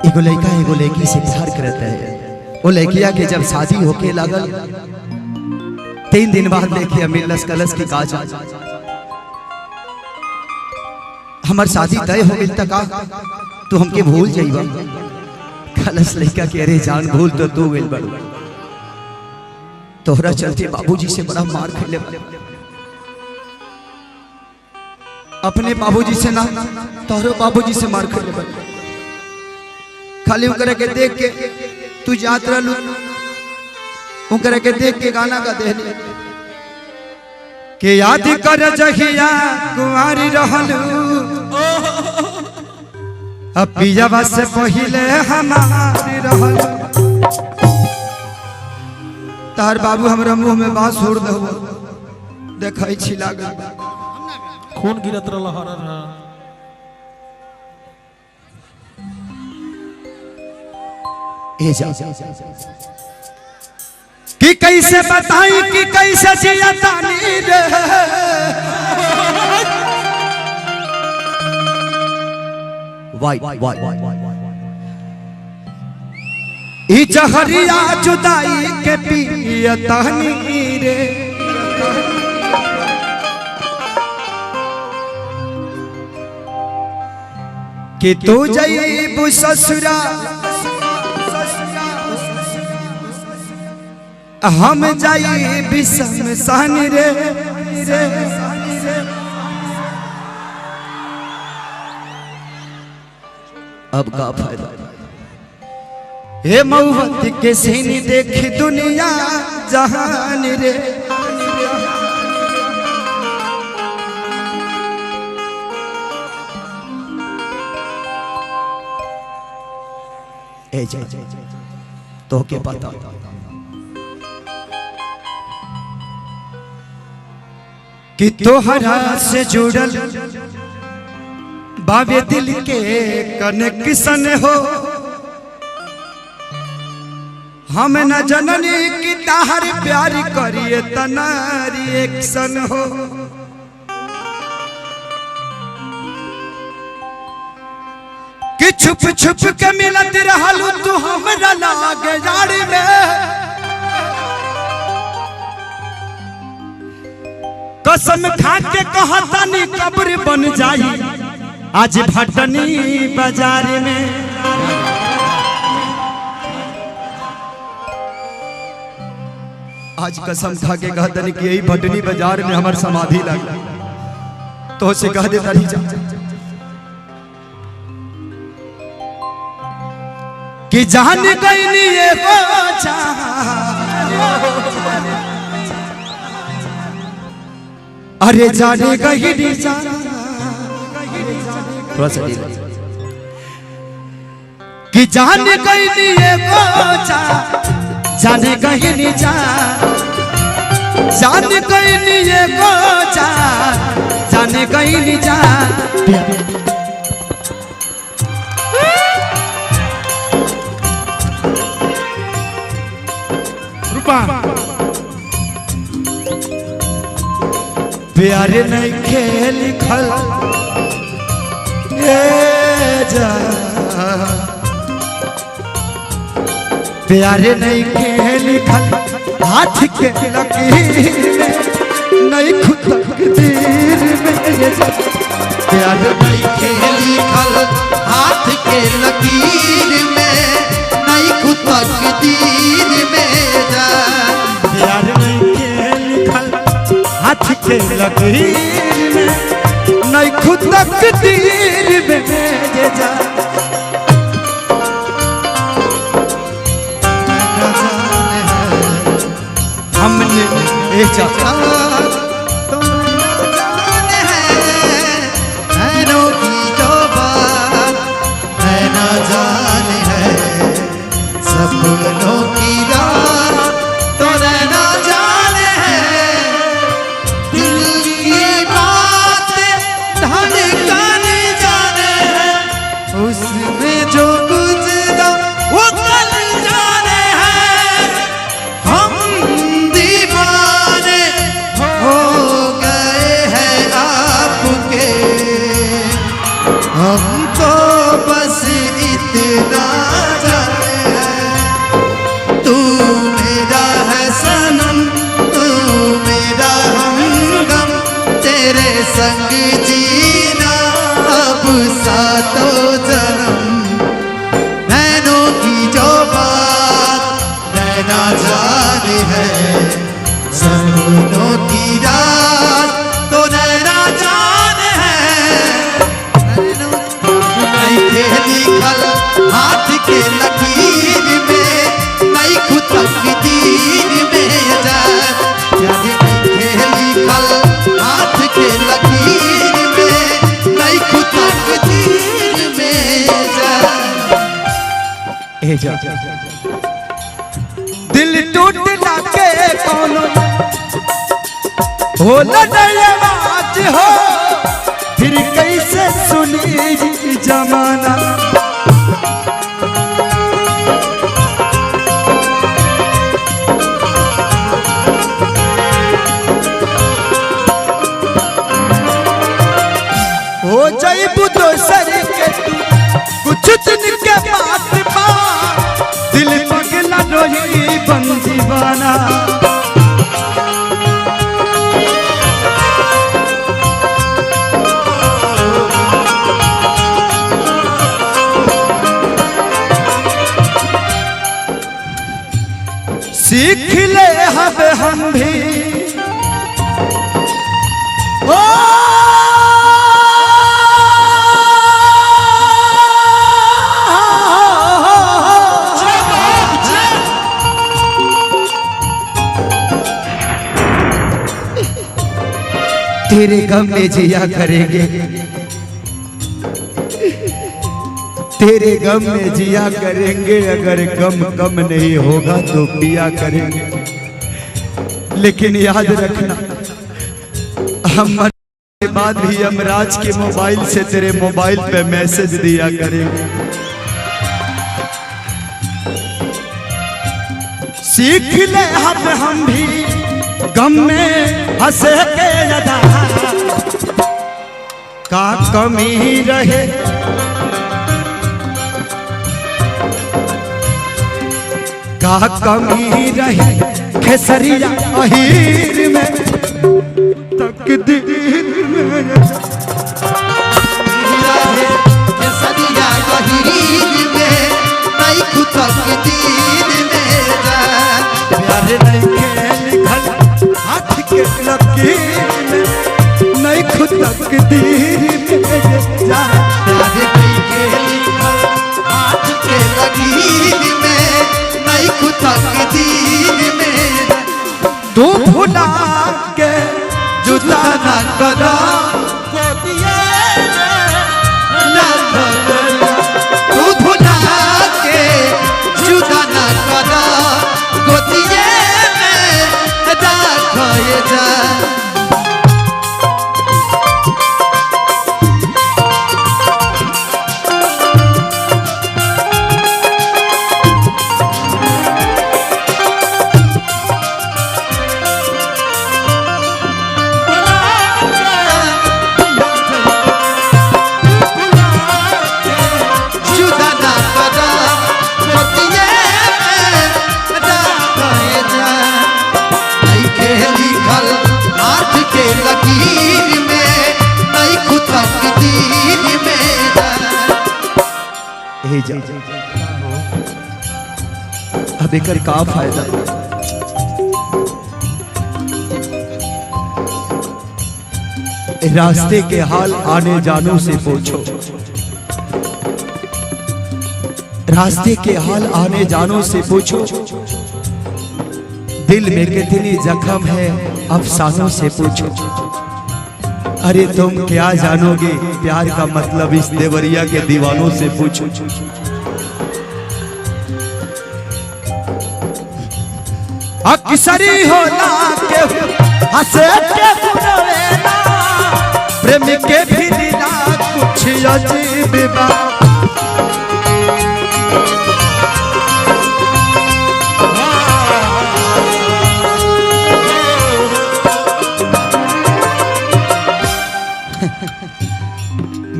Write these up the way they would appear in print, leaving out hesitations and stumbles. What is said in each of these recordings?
एगो लड़का एगो लड़की से प्यार करता है। वो लड़किया के जब शादी होके लागल 3 दिन बाद देखे मिलस कलश की काज हमार शादी तय हो गई तक तू हमके भूल जाइबा। कलश लड़का के अरे जान भूल तो तू गइल बड़ तोहरा चलते बाबूजी से बड़ा मार खइले अपने बाबूजी से ना तोहरो बाबूजी से मार खइले बड़ खाली उनकरे के देख के तू जात रहलू उनकरे के देख के गाना गा देहली के याद कर जहिया कुंवारी रहलू अब पियावा से पहिले हमारी रहलू तार बाबू हमरा मुंह में बांस छोड़ दो देखै छी लागल खून गिरत रहल ए जा कि कैसे बताई कि कैसे जिया तानी रे वाई ई जहरिया जुदाई के पिया तानी रे कि तू जइबू ससुरा हम जाई बिशमशान रे अब का फायदा हे मऊवत के सीनी देख दुनिया जहान रे ए जा तो के पता कि तोहरा से जुड़ल बाबे दिल के कनेक्शन हो हम न जननी की ताहर प्यार करिए तना रिएक्शन हो कि छुप छुप के मिलत रहलू तू हमरा लागे जाड़ी में कसम खा के कहतानी कब्र बन जाई आज भटनी बाजार में आज कसम खा के कहतानी कि यही भटनी बाजार में हमार समाधि लगा तो से कह दे तारी जा कि जान गईनी एगो अरे जाने गईनी थोड़ा सा कि जाने गईनी एगो जाने गईनी जाने गईनी एगो जाने गईनी प्यार नहीं खेल खल जा प्यार नहीं खेल खल हाथ के लकीर में नहीं खुद तकदीर में प्यार नहीं खेल खल हाथ के लकीर में नहीं खुद तकदीर में जा प्यार नहीं खेल खल हाथ के लकीर में नहीं खुद तकदीर में जा हमने ए चाचा सपनों की रात तो रहना जाने है दिल की बात धड़कन जाने है उसमें जो गुजरा वो कल जाने है हम दीवाने हो गए हैं आपके हम तो बस इतना संग जीना अब सातों जन्म। नैनों की जो बात नैना जाने है, सपनों की रात तो नैना जाने है। नहीं खेली खल हाथ के लकीर में, नहीं खुद तकदीर में जान। यानी नहीं खेली खल हाथ के लकीर में, नहीं खुद तकदीर में जान। दिल टूटला के कोनो हो न आवाज हो, फिर कैसे सुनी जमाना। हो जाइबू दोसर के तू कुछ दिन के बाद बा, दिल पगला रोही बन दीवाना। सीख ले हम भी ओ तेरे गम में जिया करेंगे, तेरे गम में जिया करेंगे। अगर गम कम नहीं होगा तो पिया करेंगे। लेकिन याद रखना, हम मरने के बाद भी यमराज के मोबाइल से तेरे मोबाइल पे मैसेज दिया करेंगे। सीख ले हम भी गम में हंसे के अदा, का कमी रहे का कमी रहे खेसरिया अहीर में, तकदीर में खेसरिया अहीर में, नहीं खुद तकदीर में जान। प्यार नहीं के लिखल हाथ के लकीर में, नहीं खुद तकदीर में जान। प्यार नहीं के लिखल हाथ के लकीर में, नहीं खुद तकदीर में जान। तू भुला के जुदा न करा, ना करा। तू भुला के जुदा ना करा, गोदिए में राखो ये जान। जुदा ना करा, गोदिए में राखो ये जान। नहीं खेली खल हाथ के लकीर में, नहीं खुद तकदीर में जान। अब एकर का फायदा? रास्ते के हाल आने जानो से पूछो, रास्ते के हाल आने जानो से पूछो। दिल में कितनी जख्म है अफसानों से पूछो। अरे तुम क्या जानोगे प्यार का मतलब, इस देवरिया के दीवानों से पूछो। अक्सरी होला के हंसे के रोवेला, प्रेम के भी दिला कुछ अजीब बा।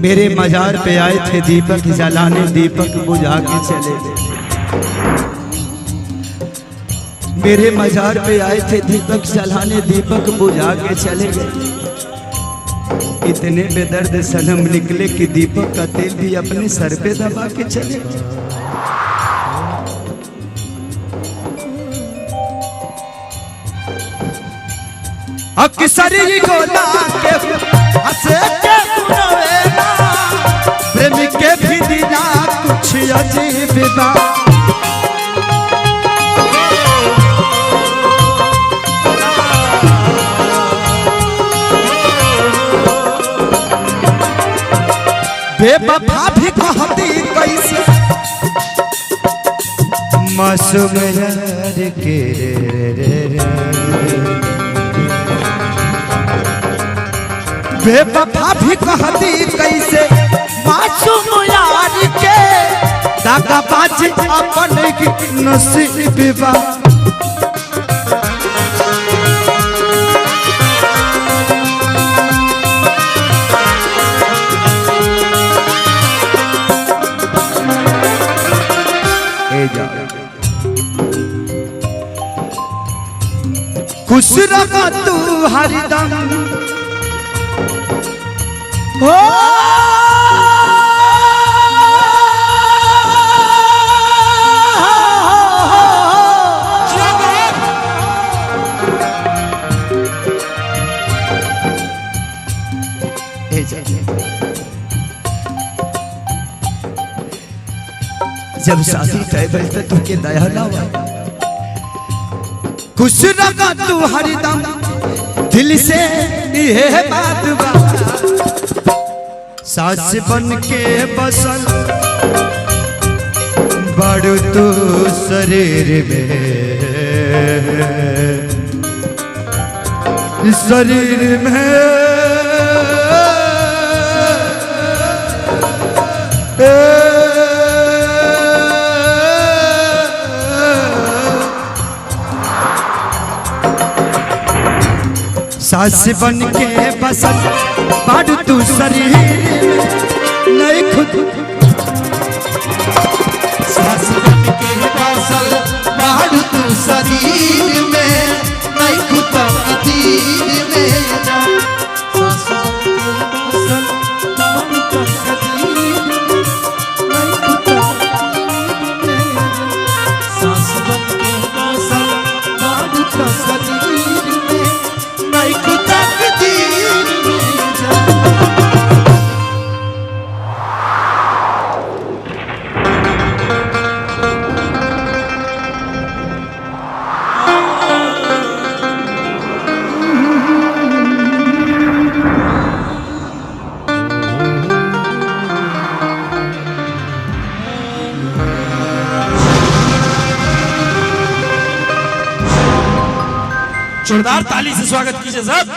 मेरे मजार पे आए थे दीपक जलाने, दीपक बुझा के चले गए। मेरे मजार पे आए थे दीपक जलाने, दीपक बुझा के चले गए। इतने बेदर्द सनम निकले कि दीपक का तेल भी अपने सर पे दबा के चले। अक्सरी को लाके हंसे के सुनावेला, प्रेम के भी दिला कुछ अजीब बा। बेवफा भी कहती कैसे मासूम यार के रे। बेवफा भी कहती कैसे मासूम यार के, दागाबाज अपने की नसीब बा। खुश रखा तू हरदम हो, जब शादी तय भइल त तुके दया ना हुआ। खुश रखा तू हरदम दिल से ये बात बा, सास बन के बसल बड़ तू शरीर में सास बन के बसल बाडू तू शरीर नहीं खुद। सास बन के बसल बाडू तू शरीर में नहीं खुद तकदीर में जा। सास बन के बसल बाडू तू शरीर में नहीं खुद तकदीर में जा। सास बन के बसल बाडू तू शरीर में नहीं खुद तकदीर में जा। जोरदार ताली से स्वागत कीजिए साहब।